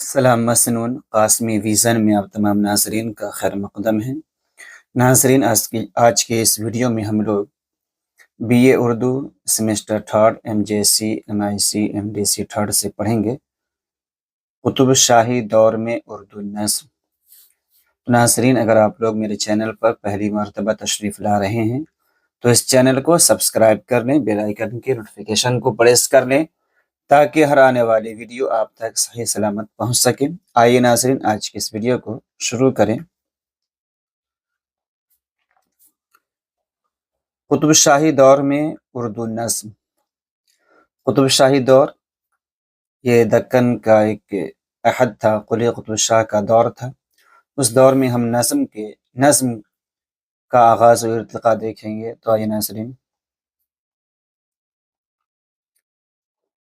سلام مسنون قاسمی ویژن میں آپ تمام ناظرین کا خیر مقدم ہے۔ ناظرین، آج کے اس ویڈیو میں ہم لوگ B A Urdu semester third MJC MIC MDC third سے پڑھیں گے قطب شاہی دور میں اردو نظم۔ ناظرین، اگر آپ لوگ میرے چینل پر پہلی مرتبہ تشریف لا رہے ہیں تو اس چینل کو سبسکرائب کر لیں، بیل آئیکن کے نوٹیفیکیشن کو پریس کر لیں تاکہ ہر آنے والی ویڈیو آپ تک صحیح سلامت پہنچ سکے۔ آئیے ناظرین، آج کی اس ویڈیو کو شروع کریں۔ قطب شاہی دور میں اردو نظم۔ قطب شاہی دور یہ دکن کا ایک عہد تھا، قلی قطب شاہ کا دور تھا۔ اس دور میں ہم نظم کا آغاز و ارتقاء دیکھیں گے۔ تو آئیے ناظرین،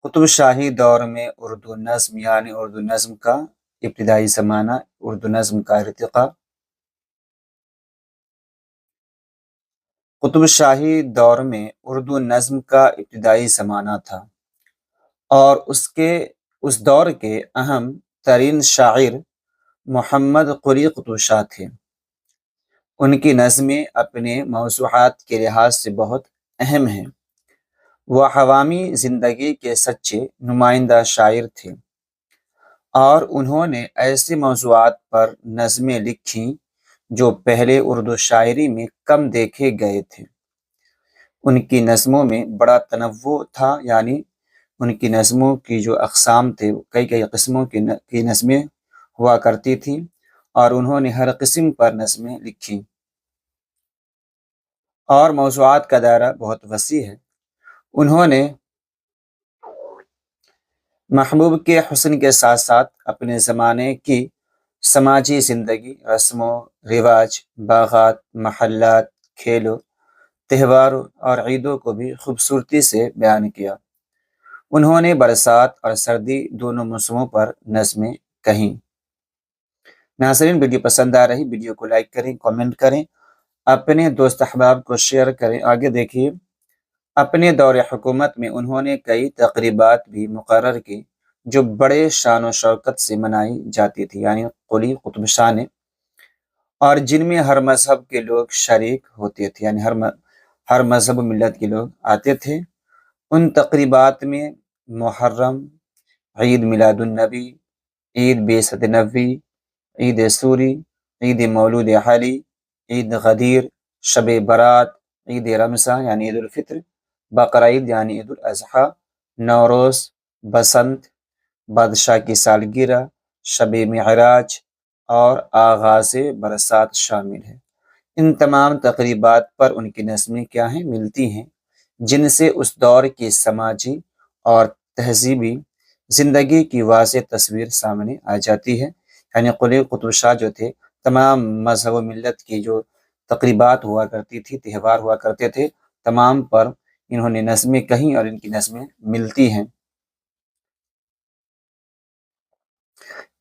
قطب شاہی دور میں اردو نظم یعنی اردو نظم کا ابتدائی زمانہ، اردو نظم کا ارتقاء۔ قطب شاہی دور میں اردو نظم کا ابتدائی زمانہ تھا اور اس دور کے اہم ترین شاعر محمد قلی قطب شاہ تھے۔ ان کی نظمیں اپنے موضوعات کے لحاظ سے بہت اہم ہیں۔ وہ عوامی زندگی کے سچے نمائندہ شاعر تھے اور انہوں نے ایسے موضوعات پر نظمیں لکھیں جو پہلے اردو شاعری میں کم دیکھے گئے تھے۔ ان کی نظموں میں بڑا تنوع تھا، یعنی ان کی نظموں کی جو اقسام تھے کئی قسموں کی نظمیں ہوا کرتی تھیں اور انہوں نے ہر قسم پر نظمیں لکھی اور موضوعات کا دائرہ بہت وسیع ہے۔ انہوں نے محبوب کے حسن کے ساتھ ساتھ اپنے زمانے کی سماجی زندگی، رسم و رواج، باغات، محلات، کھیلوں، تہواروں اور عیدوں کو بھی خوبصورتی سے بیان کیا۔ انہوں نے برسات اور سردی دونوں موسموں پر نظمیں کہیں۔ ناظرین، ویڈیو پسند آ رہی ویڈیو کو لائک کریں، کامنٹ کریں، اپنے دوست احباب کو شیئر کریں۔ آگے دیکھیے، اپنے دور حکومت میں انہوں نے کئی تقریبات بھی مقرر کی جو بڑے شان و شوکت سے منائی جاتی تھی، یعنی قلی قطب شاہ نے، اور جن میں ہر مذہب کے لوگ شریک ہوتے تھے، یعنی ہر مذہب و ملت کے لوگ آتے تھے۔ ان تقریبات میں محرم، عید میلاد النبی، عید بعثت نبوی، عید سوری، عید مولود علی، عید غدیر، شب برات، عید رمضان یعنی عید الفطر، بقرہ عید یعنی عید الاضحیٰ، نوروز، بسنت، بادشاہ کی سالگرہ، شب معراج اور آغاز برسات شامل ہے۔ ان تمام تقریبات پر ان کی نظمیں کیا ہیں؟ ملتی ہیں، جن سے اس دور کی سماجی اور تہذیبی زندگی کی واضح تصویر سامنے آ جاتی ہے۔ یعنی قلی قطب شاہ جو تھے، تمام مذہب و ملت کی جو تقریبات ہوا کرتی تھی، تہوار ہوا کرتے تھے، تمام پر انہوں نے نظمیں کہیں اور ان کی نظمیں ملتی ہیں۔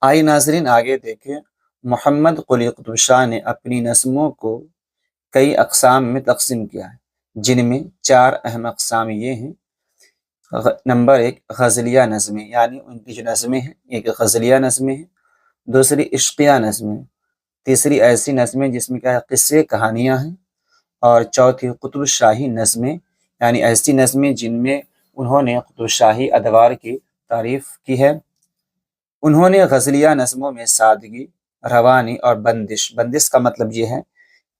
آئی ناظرین، آگے دیکھیں، محمد قلی قطب شاہ نے اپنی نظموں کو کئی اقسام میں تقسیم کیا ہے، جن میں 4 اہم اقسام یہ ہیں۔ نمبر 1، غزلیہ نظمیں، یعنی ان کی جو نظمیں ہیں، ایک غزلیہ نظمیں ہیں، دوسری عشقیہ نظمیں، تیسری ایسی نظمیں جس میں کیا قصے کہانیاں ہیں، اور چوتھی قطب شاہی نظمیں، یعنی ایسی نظمیں جن میں انہوں نے قطب شاہی ادوار کی تعریف کی ہے۔ انہوں نے غزلیہ نظموں میں سادگی، روانی اور بندش کا مطلب یہ ہے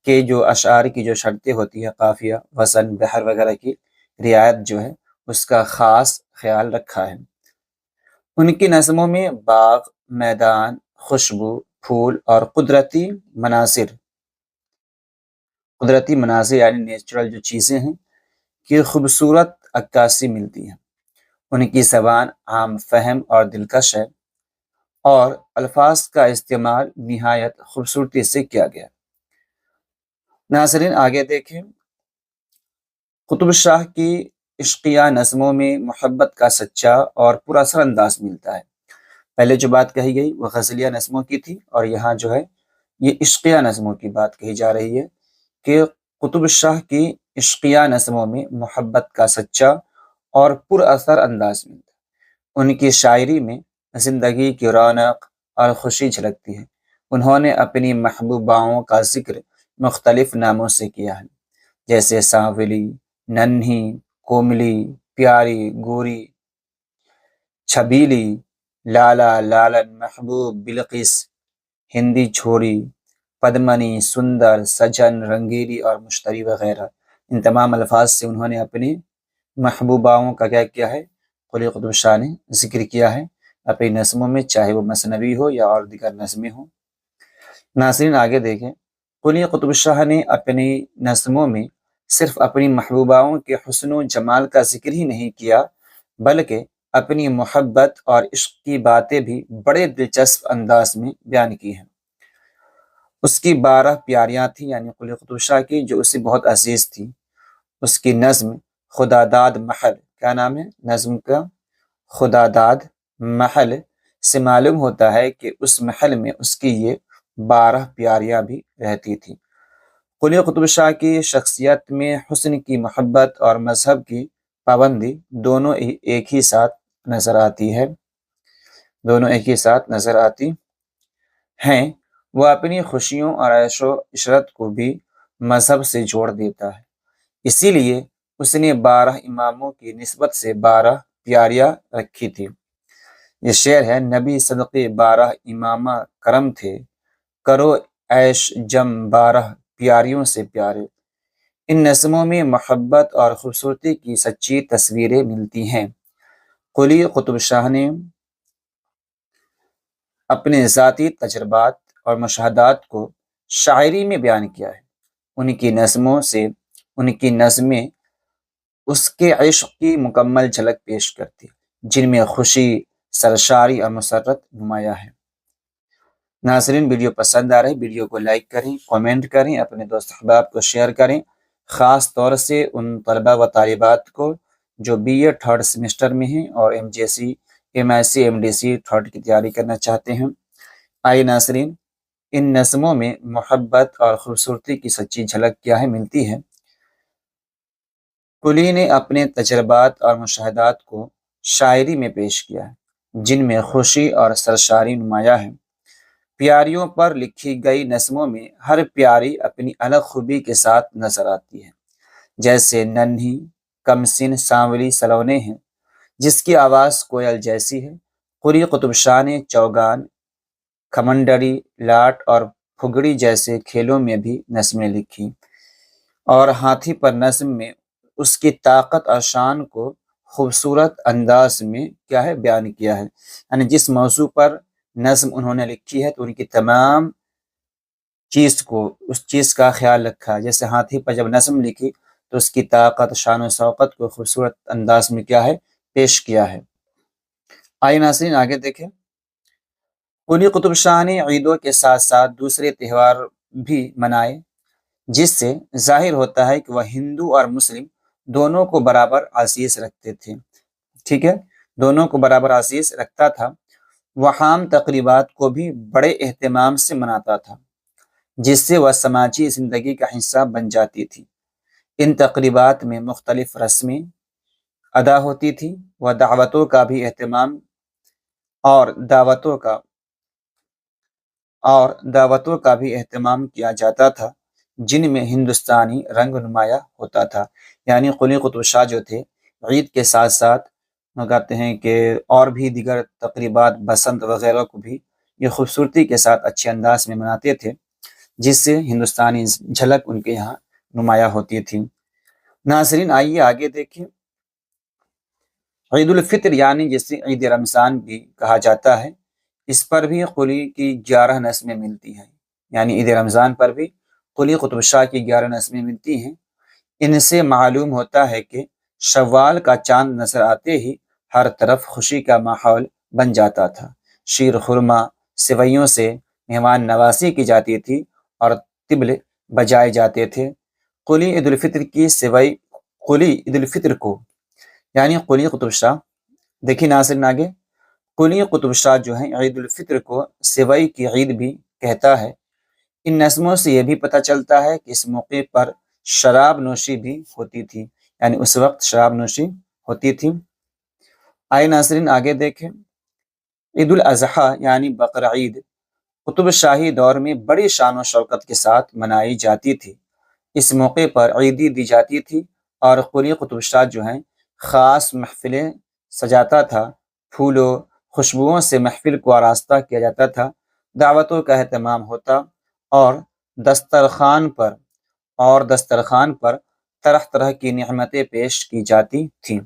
کہ جو اشعار کی جو شرطیں ہوتی ہے، قافیہ، وزن، بحر وغیرہ کی رعایت جو ہے، اس کا خاص خیال رکھا ہے۔ ان کی نظموں میں باغ، میدان، خوشبو، پھول اور قدرتی مناظر یعنی نیچرل جو چیزیں ہیں کی خوبصورت عکاسی ملتی ہے۔ ان کی زبان عام فہم اور دلکش ہے اور الفاظ کا استعمال نہایت خوبصورتی سے کیا گیا۔ ناظرین، آگے دیکھیں، قطب شاہ کی عشقیہ نظموں میں محبت کا سچا اور پر اثر انداز ملتا ہے۔ پہلے جو بات کہی گئی وہ غزلیہ نظموں کی تھی، اور یہاں جو ہے یہ عشقیہ نظموں کی بات کہی جا رہی ہے کہ قطب شاہ کی عشقیہ نظموں میں محبت کا سچا اور پر اثر انداز ملتا ہے۔ ان کی شاعری میں زندگی کی رونق اور خوشی جھلکتی ہے۔ انہوں نے اپنی محبوباؤں کا ذکر مختلف ناموں سے کیا ہے، جیسے سانولی، ننھی، کوملی، پیاری، گوری، چھبیلی، لالا، لالن، محبوب، بلقیس، ہندی چھوری، پدمنی، سندر، سجن، رنگیلی اور مشتری وغیرہ۔ ان تمام الفاظ سے انہوں نے اپنی محبوباؤں کا کیا کیا ہے؟ قلی قطب شاہ نے ذکر کیا ہے اپنی نظموں میں، چاہے وہ مثنوی ہو یا اور دیگر نظمیں ہوں۔ ناظرین آگے دیکھیں، قلی قطب شاہ نے اپنی نظموں میں صرف اپنی محبوباؤں کے حسن و جمال کا ذکر ہی نہیں کیا، بلکہ اپنی محبت اور عشق کی باتیں بھی بڑے دلچسپ انداز میں بیان کی ہیں۔ اس کی 12 پیاریاں تھیں، یعنی قلی قطب شاہ کی، جو اسے بہت عزیز تھی۔ اس کی نظم خدا داد محل، کیا نام ہے نظم کا؟ خدا داد محل، سے معلوم ہوتا ہے کہ اس محل میں اس کی یہ 12 پیاریاں بھی رہتی تھیں۔ قلی قطب شاہ کی شخصیت میں حسن کی محبت اور مذہب کی پابندی دونوں ایک ہی ساتھ نظر آتی ہے، دونوں ایک ہی ساتھ نظر آتی ہیں۔ وہ اپنی خوشیوں اور عیش و عشرت کو بھی مذہب سے جوڑ دیتا ہے، اسی لیے اس نے 12 اماموں کی نسبت سے 12 پیاریاں رکھی تھی۔ یہ شعر ہے، نبی صدقے 12 امامہ کرم تھے، کرو عیش جم 12 پیاریوں سے پیارے۔ ان نظموں میں محبت اور خوبصورتی کی سچی تصویریں ملتی ہیں۔ قلی قطب شاہ نے اپنے ذاتی تجربات اور مشاہدات کو شاعری میں بیان کیا ہے۔ ان کی نظمیں اس کے عشق کی مکمل جھلک پیش کرتی، جن میں خوشی، سرشاری اور مسرت نمایاں ہے۔ ناظرین، ویڈیو پسند آ رہی ویڈیو کو لائک کریں، کامنٹ کریں، اپنے دوست احباب کو شیئر کریں، خاص طور سے ان طلبہ و طالبات کو جو بی اے 3rd سیمسٹر میں ہیں اور MSc MDC 3rd کی تیاری کرنا چاہتے ہیں۔ آئیے ناظرین، ان نظموں میں محبت اور خوبصورتی کی سچی جھلک کیا ہے ملتی ہے۔ قلی نے اپنے تجربات اور مشاہدات کو شاعری میں پیش کیا ہے، جن میں خوشی اور سرشاری نمایاں ہے۔ پیاریوں پر لکھی گئی نظموں میں ہر پیاری اپنی الگ خوبی کے ساتھ نظر آتی ہے، جیسے ننھی، کمسن، سانولی، سلونے ہیں، جس کی آواز کوئل جیسی ہے۔ قلی قطب شاہ نے چوگان، کھمنڈری، لاٹ اور پھگڑی جیسے کھیلوں میں بھی نظمیں لکھی، اور ہاتھی پر نظم میں اس کی طاقت اور شان کو خوبصورت انداز میں کیا ہے بیان کیا ہے۔ یعنی جس موضوع پر نظم انہوں نے لکھی ہے تو ان کی تمام اس چیز کا خیال رکھا، جیسے ہاتھی پر جب نظم لکھی تو اس کی طاقت، شان و شوکت کو خوبصورت انداز میں کیا ہے پیش کیا ہے۔ آئیے ناظرین آگے دیکھیں، قلی قطب شاہ نے عیدوں کے ساتھ ساتھ دوسرے تہوار بھی منائے، جس سے ظاہر ہوتا ہے کہ وہ ہندو اور مسلم دونوں کو برابر عزیز رکھتے تھے۔ ٹھیک ہے، دونوں کو برابر عزیز رکھتا تھا۔ وہ عام تقریبات کو بھی بڑے اہتمام سے مناتا تھا، جس سے وہ سماجی زندگی کا حصہ بن جاتی تھی۔ ان تقریبات میں مختلف رسمیں ادا ہوتی تھیں، وہ دعوتوں کا بھی اہتمام اور دعوتوں کا بھی اہتمام کیا جاتا تھا، جن میں ہندوستانی رنگ نمایاں ہوتا تھا۔ یعنی قلی قطب شاہ جو تھے عید کے ساتھ ساتھ کہتے ہیں کہ اور بھی دیگر تقریبات، بسنت وغیرہ کو بھی یہ خوبصورتی کے ساتھ اچھے انداز میں مناتے تھے، جس سے ہندوستانی جھلک ان کے یہاں نمایاں ہوتی تھی۔ ناظرین آئیے آگے دیکھیں، عید الفطر یعنی جسے عید رمضان بھی کہا جاتا ہے، اس پر بھی قلی کی 11 نظمیں ملتی ہیں۔ یعنی عید رمضان پر بھی قلی قطب شاہ کی 11 نظمیں ملتی ہیں۔ ان سے معلوم ہوتا ہے کہ شوال کا چاند نظر آتے ہی ہر طرف خوشی کا ماحول بن جاتا تھا۔ شیر خرما، سوئیوں سے مہمان نوازی کی جاتی تھی اور طبل بجائے جاتے تھے۔ قلی عید الفطر کو یعنی قلی قطب شاہ، دیکھیں ناظرین آگے، قلی قطب شاہ جو ہیں عید الفطر کو سوئی کی عید بھی کہتا ہے۔ ان نظموں سے یہ بھی پتہ چلتا ہے کہ اس موقع پر شراب نوشی بھی ہوتی تھی، یعنی اس وقت شراب نوشی ہوتی تھی۔ آئے ناظرین آگے دیکھیں، عید الاضحیٰ یعنی بقرعید قطب شاہی دور میں بڑی شان و شوکت کے ساتھ منائی جاتی تھی۔ اس موقع پر عیدی دی جاتی تھی اور قلی قطب شاہ جو ہیں خاص محفلیں سجاتا تھا، پھولوں خوشبوؤں سے محفل کو آراستہ کیا جاتا تھا، دعوتوں کا اہتمام ہوتا اور دسترخوان پر طرح طرح کی نعمتیں پیش کی جاتی تھیں۔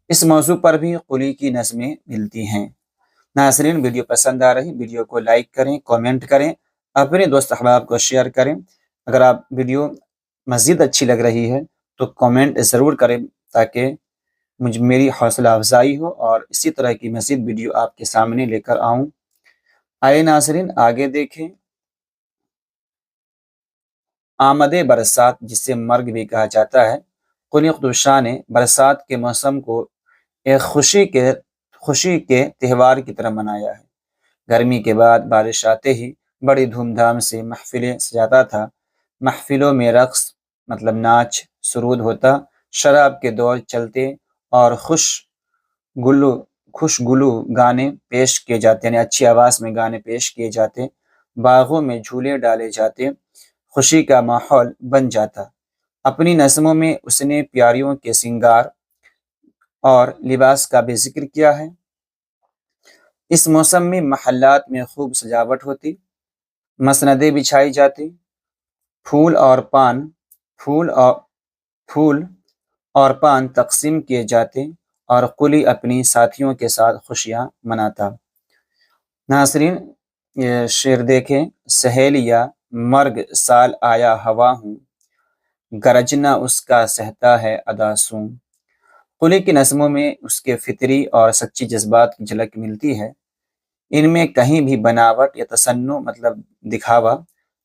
اس موضوع پر بھی قلی کی نظمیں ملتی ہیں۔ ناظرین، ویڈیو پسند آ رہی ویڈیو کو لائک کریں، کامنٹ کریں، اپنے دوست احباب کو شیئر کریں۔ اگر آپ ویڈیو مزید اچھی لگ رہی ہے تو کامنٹ ضرور کریں تاکہ میری حوصلہ افزائی ہو اور اسی طرح کی مزید ویڈیو آپ کے سامنے لے کر آؤں۔ آئے ناظرین آگے دیکھیں۔ آمد برسات، جسے مرگ بھی کہا جاتا ہے، قلی قطب شاہ نے برسات کے موسم کو ایک خوشی کے تہوار کی طرح منایا ہے۔ گرمی کے بعد بارش آتے ہی بڑی دھوم دھام سے محفلیں سجاتا تھا۔ محفلوں میں رقص مطلب ناچ سرود ہوتا، شراب کے دور چلتے اور خوش گلو گانے پیش کیے جاتے، یعنی اچھی آواز میں گانے پیش کیے جاتے، باغوں میں جھولے ڈالے جاتے، خوشی کا ماحول بن جاتا۔ اپنی نظموں میں اس نے پیاریوں کے سنگار اور لباس کا بھی ذکر کیا ہے۔ اس موسم میں محلات میں خوب سجاوٹ ہوتی، مسندیں بچھائی جاتی، پھول اور پان تقسیم کیے جاتے اور قلی اپنی ساتھیوں کے ساتھ خوشیاں مناتا۔ ناظرین یہ شعر دیکھیں۔ سہیلیا مرگ سال آیا ہوا ہوں، گرجنا اس کا سہتا ہے ادا سوں۔ قلی کی نظموں میں اس کے فطری اور سچی جذبات کی جھلک ملتی ہے۔ ان میں کہیں بھی بناوٹ یا تصنع مطلب دکھاوا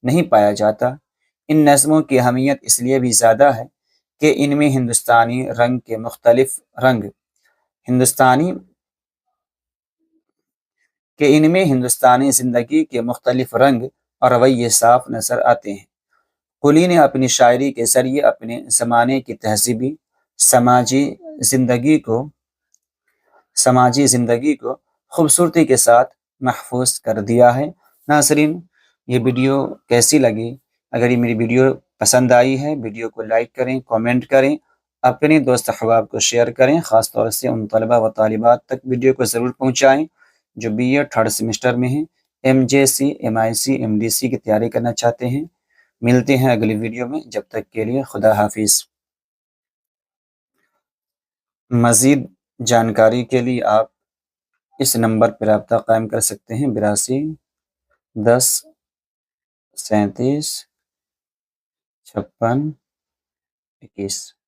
نہیں پایا جاتا۔ ان نظموں کی اہمیت اس لیے بھی زیادہ ہے کہ ان میں ہندوستانی زندگی کے مختلف رنگ اور رویے صاف نظر آتے ہیں۔ قلی نے اپنی شاعری کے ذریعے اپنے زمانے کی تہذیبی سماجی زندگی کو خوبصورتی کے ساتھ محفوظ کر دیا ہے۔ ناظرین یہ ویڈیو کیسی لگی؟ اگر یہ میری ویڈیو پسند آئی ہے ویڈیو کو لائک کریں، کامنٹ کریں، اپنے دوست احباب کو شیئر کریں، خاص طور سے ان طلبہ و طالبات تک ویڈیو کو ضرور پہنچائیں جو بی ایڈ 3rd سیمسٹر میں ہیں، MJC MIC MDC کی تیاری کرنا چاہتے ہیں۔ ملتے ہیں اگلی ویڈیو میں، جب تک کے لیے خدا حافظ۔ مزید جانکاری کے لیے آپ اس نمبر پر رابطہ قائم کر سکتے ہیں، 82 10 37 56 21۔